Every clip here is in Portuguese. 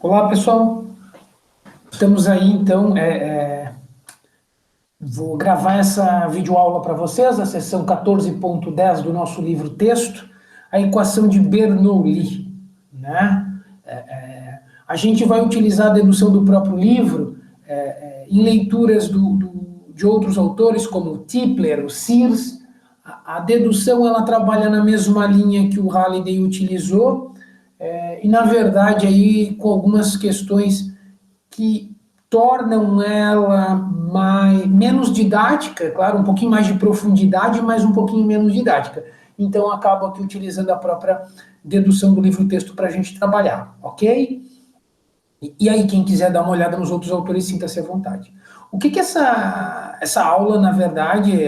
Olá, pessoal. Estamos aí, então, vou gravar essa videoaula para vocês, a seção 14.10 do nosso livro texto, a equação de Bernoulli, né? A gente vai utilizar a dedução do próprio livro em leituras de outros autores, como o Tipler, o Sears. A dedução, ela trabalha na mesma linha que o Halliday utilizou, e, na verdade, aí, com algumas questões que tornam ela menos didática, claro, um pouquinho mais de profundidade, mas um pouquinho menos didática. Então, acabo aqui utilizando a própria dedução do livro-texto para a gente trabalhar, ok? E aí, quem quiser dar uma olhada nos outros autores, sinta-se à vontade. O que essa aula, na verdade,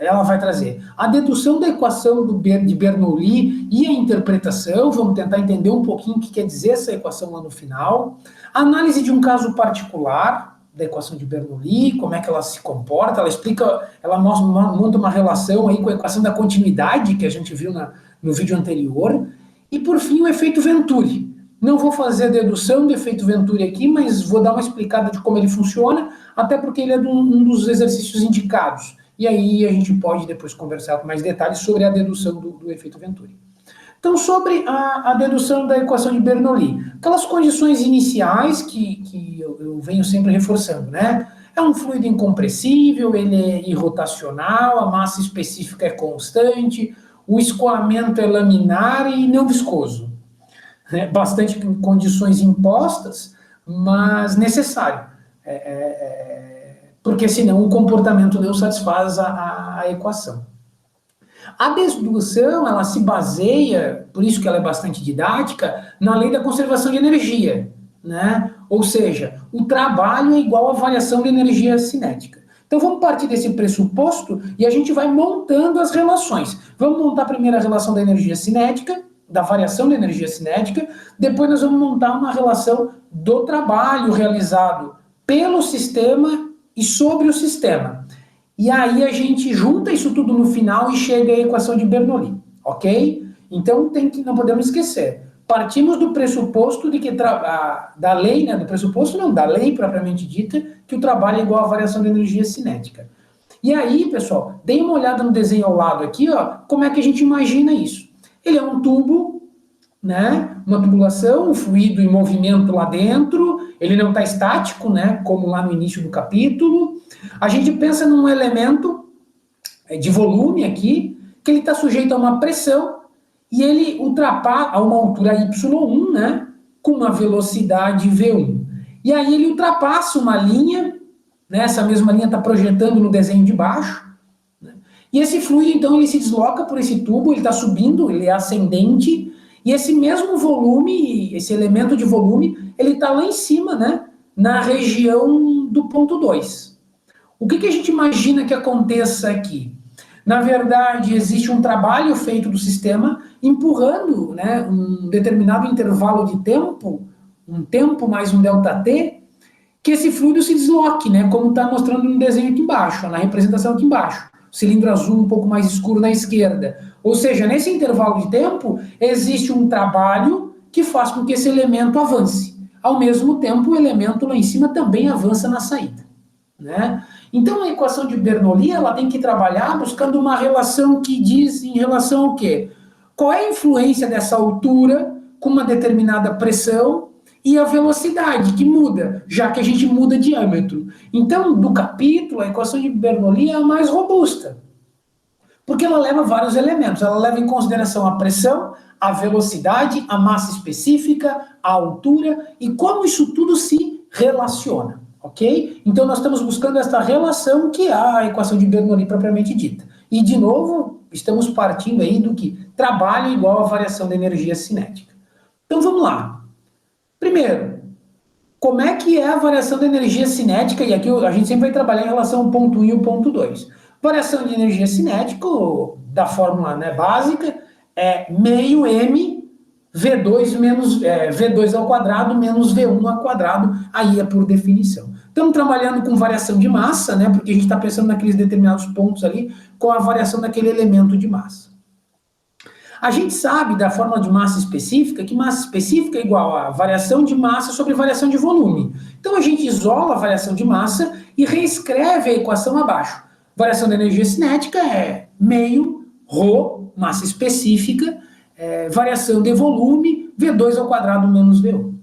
ela vai trazer? A dedução da equação de Bernoulli e a interpretação, vamos tentar entender um pouquinho o que quer dizer essa equação lá no final. A análise de um caso particular da equação de Bernoulli, como é que ela se comporta, ela explica, ela monta uma relação aí com a equação da continuidade que a gente viu no vídeo anterior. E, por fim, o efeito Venturi. Não vou fazer a dedução do efeito Venturi aqui, mas vou dar uma explicada de como ele funciona, até porque ele é um dos exercícios indicados. E aí a gente pode depois conversar com mais detalhes sobre a dedução do efeito Venturi. Então, sobre a dedução da equação de Bernoulli, aquelas condições iniciais que eu venho sempre reforçando, né? É um fluido incompressível, ele é irrotacional, a massa específica é constante, o escoamento é laminar e não viscoso. Bastante condições impostas, mas necessário, porque senão o comportamento não satisfaz a equação. A dedução, ela se baseia, por isso que ela é bastante didática, na lei da conservação de energia, né? Ou seja, o trabalho é igual à variação de energia cinética. Então vamos partir desse pressuposto e a gente vai montando as relações. Vamos montar primeiro a relação da energia cinética, da variação da energia cinética, depois nós vamos montar uma relação do trabalho realizado pelo sistema e sobre o sistema. E aí a gente junta isso tudo no final e chega à equação de Bernoulli, ok? Então não podemos esquecer. Partimos do pressuposto de que da lei, né, do pressuposto não, da lei propriamente dita, que o trabalho é igual à variação da energia cinética. E aí, pessoal, deem uma olhada no desenho ao lado aqui, ó, como é que a gente imagina isso. Ele é um tubo, né, uma tubulação, um fluido em movimento lá dentro, ele não está estático, né, como lá no início do capítulo. A gente pensa num elemento de volume aqui, que ele está sujeito a uma pressão, e ele ultrapassa a uma altura y1, né, com uma velocidade v1. E aí ele ultrapassa uma linha, né, essa mesma linha está projetando no desenho de baixo, né, e esse fluido, então, ele se desloca por esse tubo, ele está subindo, ele é ascendente, e esse mesmo volume, esse elemento de volume, ele está lá em cima, né, na região do ponto 2. O que a gente imagina que aconteça aqui? Na verdade, existe um trabalho feito do sistema empurrando, né, um determinado intervalo de tempo, um tempo mais um ΔT, que esse fluido se desloque, né, como está mostrando no desenho aqui embaixo, na representação aqui embaixo. O cilindro azul um pouco mais escuro na esquerda. Ou seja, nesse intervalo de tempo, existe um trabalho que faz com que esse elemento avance. Ao mesmo tempo, o elemento lá em cima também avança na saída, né? Então, a equação de Bernoulli, ela tem que trabalhar buscando uma relação que diz em relação ao quê? Qual é a influência dessa altura com uma determinada pressão e a velocidade, que muda, já que a gente muda diâmetro. Então, do capítulo, a equação de Bernoulli é a mais robusta, porque ela leva vários elementos. Ela leva em consideração a pressão, a velocidade, a massa específica, a altura e como isso tudo se relaciona. Ok? Então, nós estamos buscando esta relação que é a equação de Bernoulli propriamente dita. E, de novo, estamos partindo aí do que trabalho igual à variação da energia cinética. Então, vamos lá. Primeiro, como é que é a variação da energia cinética? E aqui a gente sempre vai trabalhar em relação ao ponto 1 e o ponto 2. Variação de energia cinética, da fórmula, né, básica, é meio m V2 menos V2 ao quadrado menos V1 ao quadrado, aí é por definição. Estamos trabalhando com variação de massa, né, porque a gente está pensando naqueles determinados pontos ali, com a variação daquele elemento de massa. A gente sabe da fórmula de massa específica que massa específica é igual a variação de massa sobre variação de volume. Então a gente isola a variação de massa e reescreve a equação abaixo. Variação da energia cinética é meio ρ, massa específica, variação de volume, V2 ao quadrado menos V1.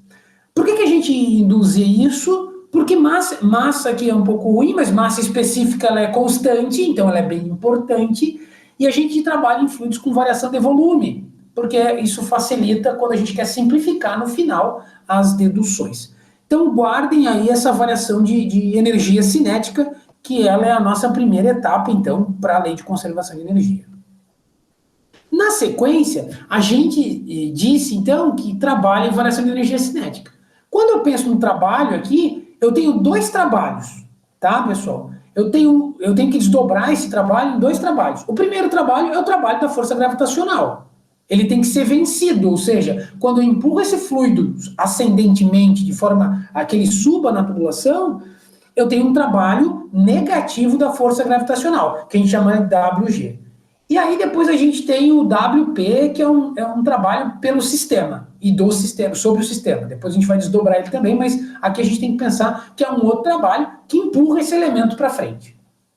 Por que a gente induzia isso? Porque massa aqui é um pouco ruim, mas massa específica ela é constante, então ela é bem importante, e a gente trabalha em fluidos com variação de volume, porque isso facilita quando a gente quer simplificar no final as deduções. Então guardem aí essa variação de energia cinética, que ela é a nossa primeira etapa, então, para a lei de conservação de energia. Na sequência, a gente disse, então, que trabalha em variação de energia cinética. Quando eu penso no trabalho aqui, eu tenho dois trabalhos, tá, pessoal? Eu tenho que desdobrar esse trabalho em dois trabalhos. O primeiro trabalho é o trabalho da força gravitacional. Ele tem que ser vencido, ou seja, quando eu empurro esse fluido ascendentemente, de forma a que ele suba na tubulação, eu tenho um trabalho negativo da força gravitacional, que a gente chama de WG. E aí depois a gente tem o WP, que é um trabalho pelo sistema, e do sistema, sobre o sistema. Depois a gente vai desdobrar ele também, mas aqui a gente tem que pensar que é um outro trabalho que empurra esse elemento para frente.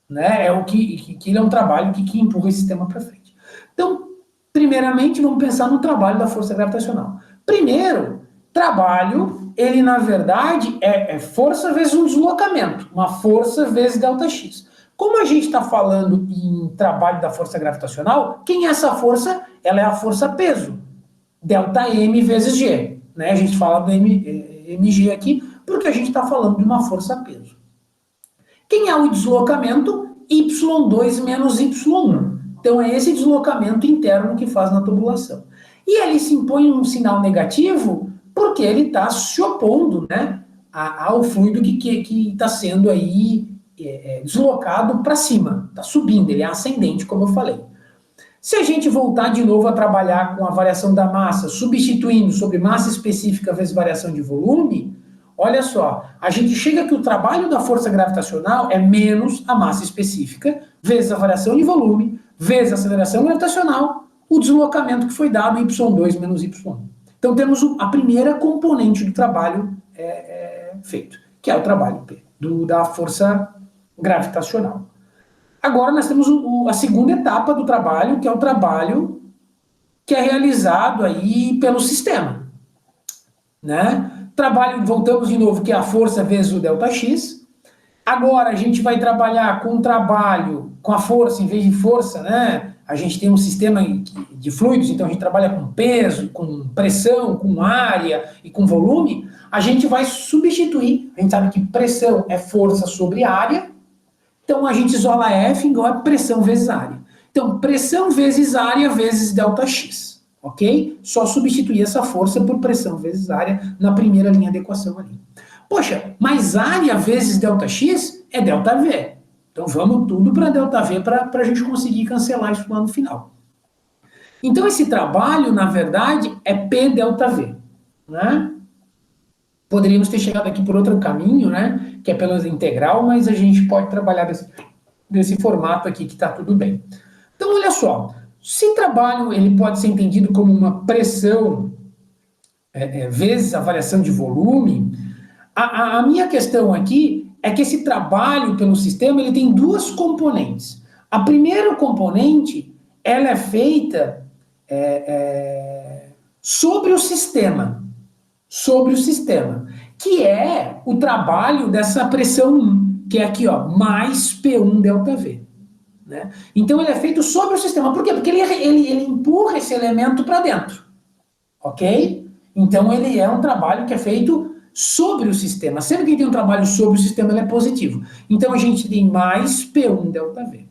Né? Ele é um trabalho que empurra esse sistema para frente. Então, primeiramente, vamos pensar no trabalho da força gravitacional. Primeiro, trabalho, ele na verdade é força vezes um deslocamento, uma força vezes ΔX. Como a gente está falando em trabalho da força gravitacional, quem é essa força? Ela é a força peso, ΔM vezes G. Né? A gente fala do mg aqui, porque a gente está falando de uma força peso. Quem é o deslocamento? Y2 menos Y1. Então é esse deslocamento interno que faz na tubulação. E ele se impõe um sinal negativo porque ele está se opondo, né, ao fluido que está sendo aí deslocado para cima, está subindo, ele é ascendente, como eu falei. Se a gente voltar de novo a trabalhar com a variação da massa, substituindo sobre massa específica vezes variação de volume, olha só, a gente chega que o trabalho da força gravitacional é menos a massa específica vezes a variação de volume, vezes a aceleração gravitacional, o deslocamento que foi dado, y2 menos y1. Então temos a primeira componente do trabalho feito, que é o trabalho P, da força gravitacional. Agora nós temos a segunda etapa do trabalho, que é o trabalho que é realizado aí pelo sistema. Né? Trabalho, voltamos de novo, que é a força vezes o ΔX. Agora a gente vai trabalhar com o trabalho, com a força, em vez de força, né? A gente tem um sistema de fluidos, então a gente trabalha com peso, com pressão, com área e com volume. A gente vai substituir, a gente sabe que pressão é força sobre área, então a gente isola F igual a pressão vezes área. Então pressão vezes área vezes ΔX, ok? Só substituir essa força por pressão vezes área na primeira linha da equação ali. Poxa, mas área vezes ΔX é ΔV. Então vamos tudo para ΔV para a gente conseguir cancelar isso lá no final. Então esse trabalho, na verdade, é PΔV. Né? Poderíamos ter chegado aqui por outro caminho, né? Que é pela integral, mas a gente pode trabalhar desse formato aqui que está tudo bem. Então olha só, se trabalho ele pode ser entendido como uma pressão vezes a variação de volume, a minha questão aqui é que esse trabalho pelo sistema ele tem duas componentes. A primeira componente ela é feita sobre o sistema, que é o trabalho dessa pressão 1, que é aqui, ó, mais P1 ΔV. Né? Então ele é feito sobre o sistema. Por quê? Porque ele empurra esse elemento para dentro. Ok? Então ele é um trabalho que é feito sobre o sistema. Sempre que tem um trabalho sobre o sistema, ele é positivo. Então a gente tem mais P1 ΔV.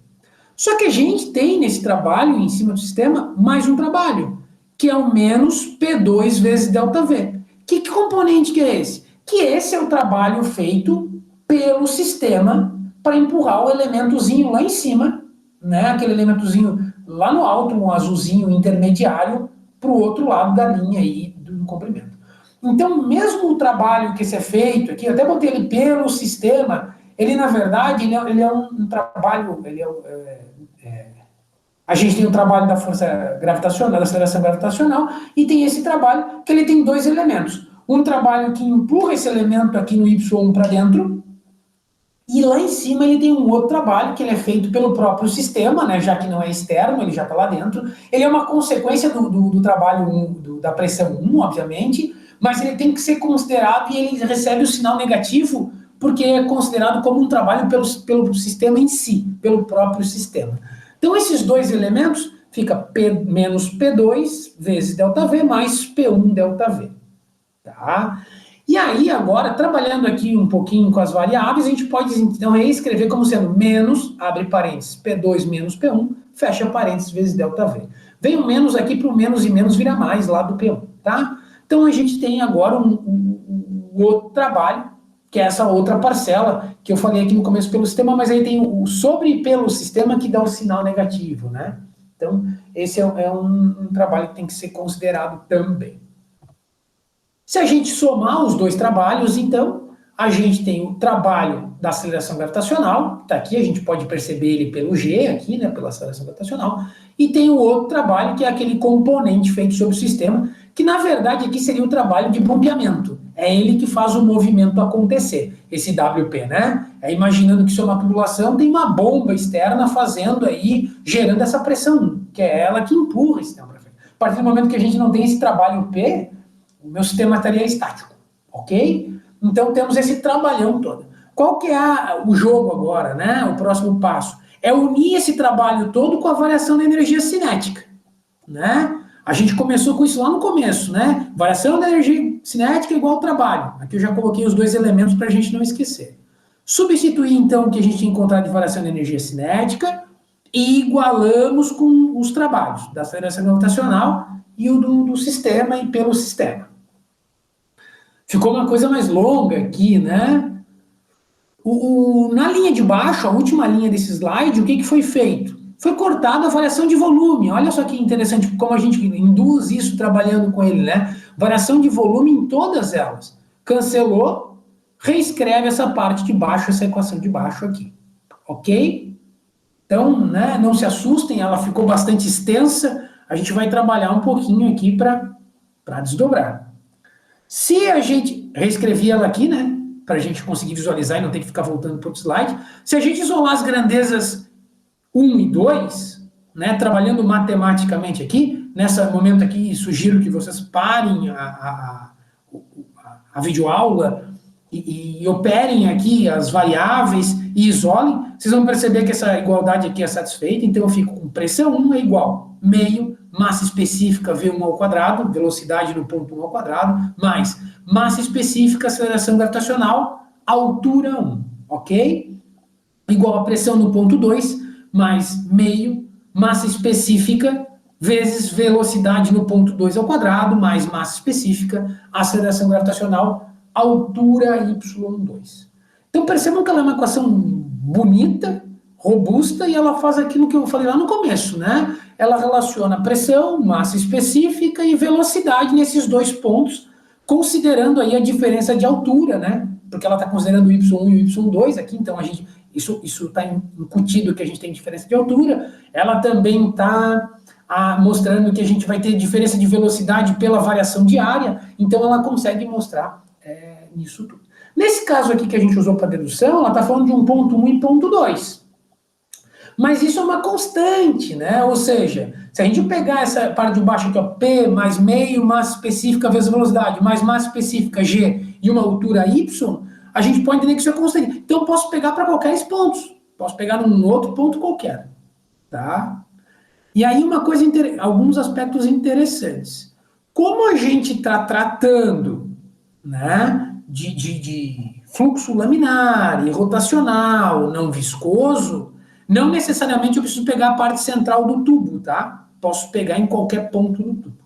Só que a gente tem nesse trabalho, em cima do sistema, mais um trabalho, que é o menos P2 vezes ΔV. Que componente que é esse? Que esse é o trabalho feito pelo sistema para empurrar o elementozinho lá em cima, né? Aquele elementozinho lá no alto, um azulzinho intermediário, para o outro lado da linha aí do comprimento. Então, mesmo o trabalho que esse é feito aqui, eu até botei ele pelo sistema, ele na verdade ele é um trabalho, A gente tem o trabalho da força gravitacional, da aceleração gravitacional, e tem esse trabalho que ele tem dois elementos. Um trabalho que empurra esse elemento aqui no Y1 para dentro, e lá em cima ele tem um outro trabalho que ele é feito pelo próprio sistema, né, já que não é externo, ele já está lá dentro. Ele é uma consequência do trabalho da pressão 1, obviamente, mas ele tem que ser considerado e ele recebe o sinal negativo porque é considerado como um trabalho pelo sistema em si, pelo próprio sistema. Então esses dois elementos fica P menos P2 vezes ΔV mais P1 ΔV. Tá? E aí, agora, trabalhando aqui um pouquinho com as variáveis, a gente pode, então, reescrever como sendo menos, abre parênteses, P2 menos P1, fecha parênteses, vezes ΔV. Vem o menos aqui para o menos e menos vira mais lá do P1, tá? Então, a gente tem agora um outro trabalho, que é essa outra parcela, que eu falei aqui no começo pelo sistema, mas aí tem o sobre e pelo sistema que dá o sinal negativo, né? Então, esse é um trabalho que tem que ser considerado também. Se a gente somar os dois trabalhos, então, a gente tem o trabalho da aceleração gravitacional, que está aqui, a gente pode perceber ele pelo G aqui, né, pela aceleração gravitacional, e tem o outro trabalho, que é aquele componente feito sobre o sistema, que na verdade aqui seria o trabalho de bombeamento. É ele que faz o movimento acontecer, esse WP, né? É imaginando que isso é uma tubulação, tem uma bomba externa fazendo aí, gerando essa pressão, que é ela que empurra esse sistema para frente. A partir do momento que a gente não tem esse trabalho P, o meu sistema estaria estático, ok? Então temos esse trabalhão todo. Qual que é o jogo agora, né? O próximo passo é unir esse trabalho todo com a variação da energia cinética, né? A gente começou com isso lá no começo, né? Variação da energia cinética igual ao trabalho. Aqui eu já coloquei os dois elementos para a gente não esquecer. Substituir então o que a gente tinha encontrado de variação da energia cinética e igualamos com os trabalhos da aceleração gravitacional e o do sistema e pelo sistema. Ficou uma coisa mais longa aqui, né? Na linha de baixo, a última linha desse slide, o que foi feito? Foi cortada a variação de volume. Olha só que interessante como a gente induz isso trabalhando com ele, né? Variação de volume em todas elas. Cancelou, reescreve essa parte de baixo, essa equação de baixo aqui. Ok? Então, né, não se assustem, ela ficou bastante extensa. A gente vai trabalhar um pouquinho aqui para desdobrar. Se a gente reescrever ela aqui, né, para a gente conseguir visualizar e não ter que ficar voltando para outro slide, se a gente isolar as grandezas 1 e 2, né, trabalhando matematicamente aqui, nesse momento aqui, sugiro que vocês parem a videoaula e operem aqui as variáveis e isolem, vocês vão perceber que essa igualdade aqui é satisfeita, então eu fico com pressão 1 é igual, meio, massa específica V1 ao quadrado, velocidade no ponto 1 ao quadrado, mais massa específica, aceleração gravitacional, altura 1, ok? Igual a pressão no ponto 2, mais meio, massa específica, vezes velocidade no ponto 2 ao quadrado, mais massa específica, aceleração gravitacional, altura y2. Então percebam que ela é uma equação bonita, robusta, e ela faz aquilo que eu falei lá no começo, né? Ela relaciona pressão, massa específica e velocidade nesses dois pontos, considerando aí a diferença de altura, né? Porque ela está considerando o y1 e o y2 aqui, então isso está incutido que a gente tem diferença de altura. Ela também está mostrando que a gente vai ter diferença de velocidade pela variação de área, então ela consegue mostrar isso tudo. Nesse caso aqui que a gente usou para dedução, ela está falando de um ponto 1 e ponto 2. Mas isso é uma constante, né? Ou seja, se a gente pegar essa parte de baixo aqui, ó, P mais meio, massa específica vezes velocidade, mais massa específica G e uma altura Y, a gente pode entender que isso é constante. Então eu posso pegar para qualquer pontos. Posso pegar num outro ponto qualquer. Tá? E aí uma coisa, alguns aspectos interessantes. Como a gente está tratando, né, de fluxo laminar e rotacional, não viscoso, não necessariamente eu preciso pegar a parte central do tubo, tá? Posso pegar em qualquer ponto do tubo.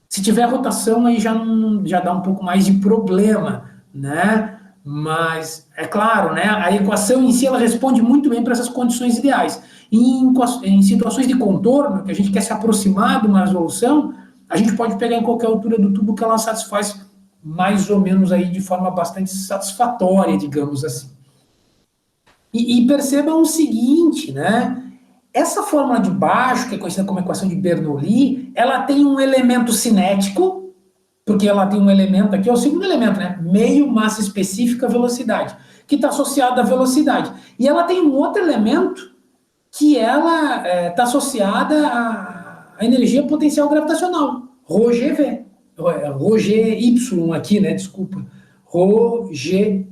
Se tiver rotação, aí já dá um pouco mais de problema, né? Mas, é claro, né, a equação em si ela responde muito bem para essas condições ideais. Em situações de contorno, que a gente quer se aproximar de uma resolução, a gente pode pegar em qualquer altura do tubo que ela satisfaz mais ou menos aí de forma bastante satisfatória, digamos assim. E percebam o seguinte, né? Essa fórmula de baixo, que é conhecida como equação de Bernoulli, ela tem um elemento cinético, porque ela tem um elemento aqui, é o segundo elemento, né? Meio, massa específica, velocidade, que está associado à velocidade. E ela tem um outro elemento que ela está associada à energia potencial gravitacional, ρGV, ρGY aqui, né? Desculpa, ρGY,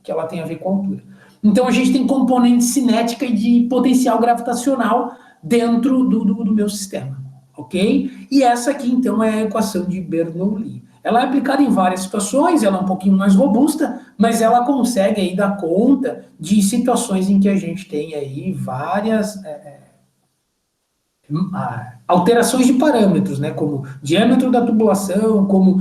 que ela tem a ver com a altura. Então a gente tem componente cinética e de potencial gravitacional dentro do meu sistema, ok? E essa aqui, então, é a equação de Bernoulli. Ela é aplicada em várias situações, ela é um pouquinho mais robusta, mas ela consegue aí dar conta de situações em que a gente tem aí várias alterações de parâmetros, né, como diâmetro da tubulação, como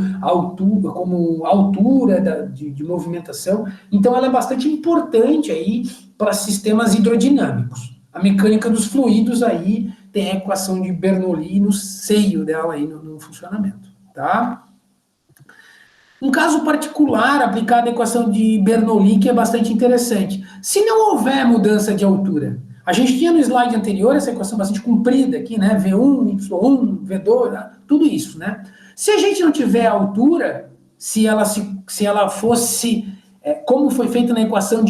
altura de movimentação. Então, ela é bastante importante aí para sistemas hidrodinâmicos. A mecânica dos fluidos aí tem a equação de Bernoulli no seio dela aí no funcionamento, tá? Um caso particular aplicado à equação de Bernoulli que é bastante interessante. Se não houver mudança de altura, a gente tinha no slide anterior essa equação bastante comprida aqui, né? V1, Y1, V2, tudo isso, né? Se a gente não tiver altura, se ela fosse, como foi feita na equação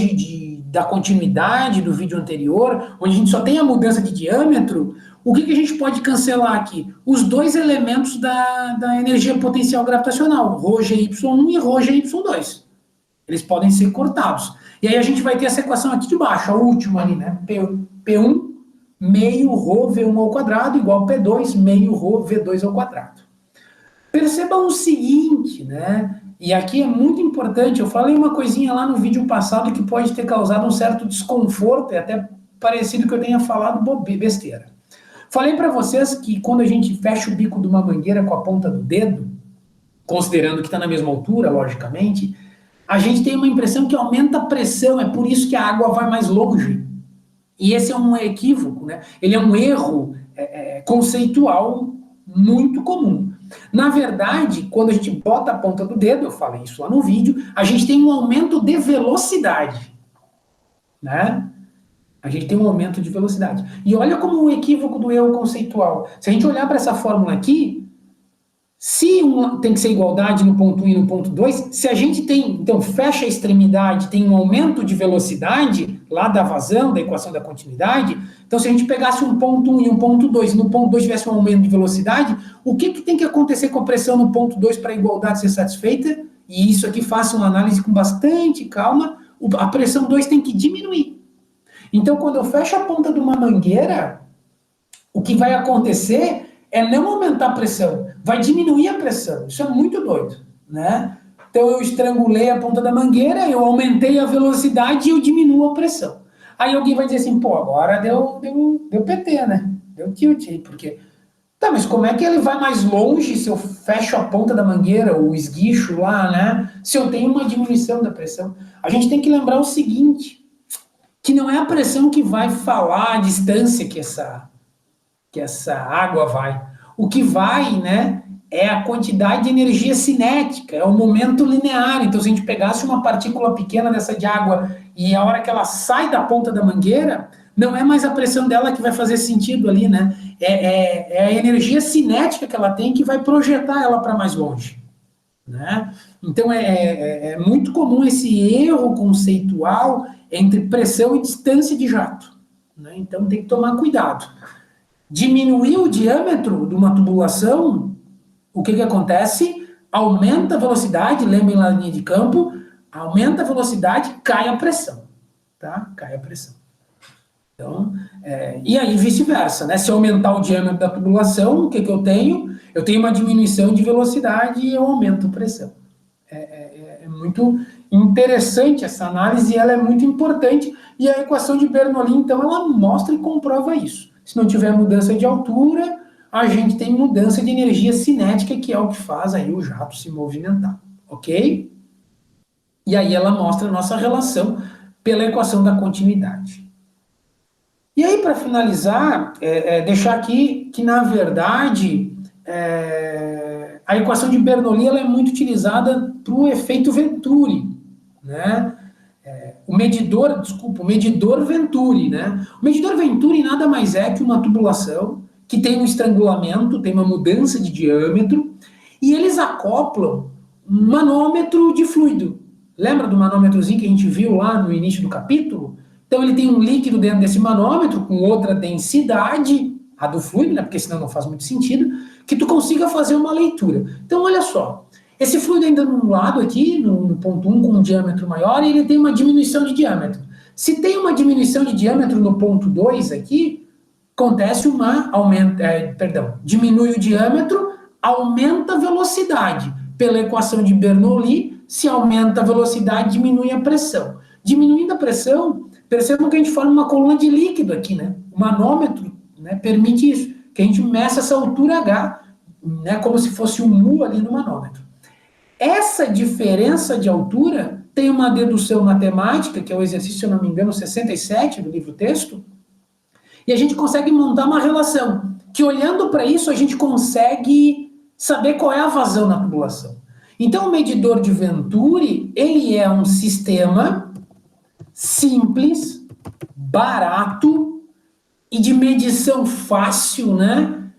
da continuidade do vídeo anterior, onde a gente só tem a mudança de diâmetro, o que a gente pode cancelar aqui? Os dois elementos da energia potencial gravitacional, ρGY1 e ρGY2. Eles podem ser cortados. E aí a gente vai ter essa equação aqui de baixo, a última ali, né? P1 meio ρ V1 ao quadrado igual P2 meio ρ V2 ao quadrado. Percebam o seguinte, né? E aqui é muito importante, eu falei uma coisinha lá no vídeo passado que pode ter causado um certo desconforto, e até parecido que eu tenha falado besteira. Falei para vocês que quando a gente fecha o bico de uma mangueira com a ponta do dedo, considerando que está na mesma altura, logicamente, a gente tem uma impressão que aumenta a pressão, é por isso que a água vai mais longe. E esse é um equívoco, né? Ele é um erro conceitual muito comum. Na verdade, quando a gente bota a ponta do dedo, eu falei isso lá no vídeo, a gente tem um aumento de velocidade, né? A gente tem um aumento de velocidade. E olha como o equívoco do erro conceitual. Se a gente olhar para essa fórmula aqui, se tem que ser igualdade no ponto 1 e no ponto 2, se a gente tem, então, fecha a extremidade, tem um aumento de velocidade, lá da vazão, da equação da continuidade, então se a gente pegasse um ponto 1 e um ponto 2, e no ponto 2 tivesse um aumento de velocidade, o que tem que acontecer com a pressão no ponto 2 para a igualdade ser satisfeita? E isso aqui faça uma análise com bastante calma, a pressão 2 tem que diminuir. Então, quando eu fecho a ponta de uma mangueira, o que vai acontecer é não aumentar a pressão, vai diminuir a pressão. Isso é muito doido, né? Então eu estrangulei a ponta da mangueira, eu aumentei a velocidade e eu diminuo a pressão. Aí alguém vai dizer assim, pô, agora deu PT, né? Deu tilt aí, porque... Tá, mas como é que ele vai mais longe se eu fecho a ponta da mangueira, o esguicho lá, né? Se eu tenho uma diminuição da pressão. A gente tem que lembrar o seguinte, que não é a pressão que vai falar a distância que essa água vai. O que vai, né, é a quantidade de energia cinética, é o momento linear. Então, se a gente pegasse uma partícula pequena dessa de água e a hora que ela sai da ponta da mangueira, não é mais a pressão dela que vai fazer sentido ali, né? É a energia cinética que ela tem que vai projetar ela para mais longe, né? Então, é muito comum esse erro conceitual entre pressão e distância de jato, né? Então, tem que tomar cuidado. Diminuir o diâmetro de uma tubulação, o que acontece? Aumenta a velocidade, lembrem lá na linha de campo, aumenta a velocidade, cai a pressão, tá? Cai a pressão. Então, e aí vice-versa, né? Se aumentar o diâmetro da tubulação, o que eu tenho? Eu tenho uma diminuição de velocidade e eu aumento a pressão. É muito interessante essa análise, ela é muito importante, e a equação de Bernoulli, então, ela mostra e comprova isso. Se não tiver mudança de altura, a gente tem mudança de energia cinética, que é o que faz aí o jato se movimentar, ok? E aí ela mostra a nossa relação pela equação da continuidade. E aí, para finalizar, deixar aqui que, na verdade, a equação de Bernoulli ela é muito utilizada para o efeito Venturi, né? o medidor Venturi, né? O medidor Venturi nada mais é que uma tubulação que tem um estrangulamento, tem uma mudança de diâmetro, e eles acoplam um manômetro de fluido. Lembra do manômetrozinho que a gente viu lá no início do capítulo? Então ele tem um líquido dentro desse manômetro com outra densidade, a do fluido, né? Porque senão não faz muito sentido, que tu consiga fazer uma leitura. Então olha só, esse fluido ainda num lado aqui, no ponto 1 com um diâmetro maior, e ele tem uma diminuição de diâmetro. Se tem uma diminuição de diâmetro no ponto 2 aqui, acontece diminui o diâmetro, aumenta a velocidade. Pela equação de Bernoulli, se aumenta a velocidade, diminui a pressão. Diminuindo a pressão, percebam que a gente forma uma coluna de líquido aqui, né? O manômetro, né, permite isso, que a gente meça essa altura H, né, como se fosse um mu ali no manômetro. Essa diferença de altura tem uma dedução matemática, que é o exercício, se eu não me engano, 67 do livro-texto, e a gente consegue montar uma relação, que olhando para isso a gente consegue saber qual é a vazão na tubulação. Então o medidor de Venturi, ele é um sistema simples, barato e de medição fácil, né,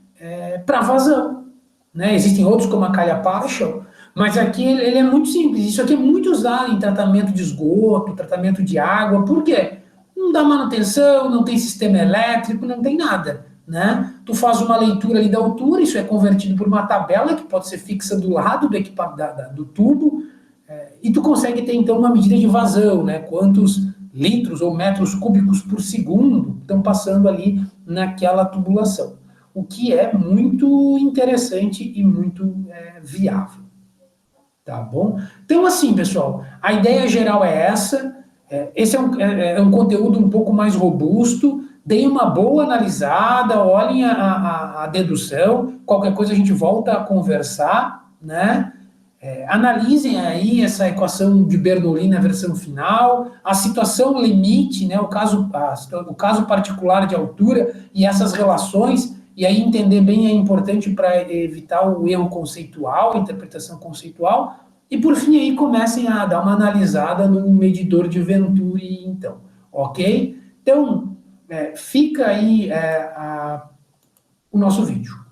para vazão. Né? Existem outros como a Calha Partial, mas aqui ele é muito simples. Isso aqui é muito usado em tratamento de esgoto, tratamento de água. Por quê? Não dá manutenção, não tem sistema elétrico, não tem nada. Né? Tu faz uma leitura ali da altura, isso é convertido por uma tabela que pode ser fixa do lado do tubo, e tu consegue ter então uma medida de vazão, né? Quantos litros ou metros cúbicos por segundo estão passando ali naquela tubulação. O que é muito interessante e muito viável. Tá bom? Então, assim, pessoal, a ideia geral é essa. Esse é um conteúdo um pouco mais robusto. Deem uma boa analisada, olhem a dedução. Qualquer coisa a gente volta a conversar, né? Analisem aí essa equação de Bernoulli na versão final, a situação limite, né? O caso particular de altura e essas relações. E aí entender bem é importante para evitar o erro conceitual, a interpretação conceitual. E por fim aí comecem a dar uma analisada no medidor de Venturi, então, ok? Então, fica aí o nosso vídeo.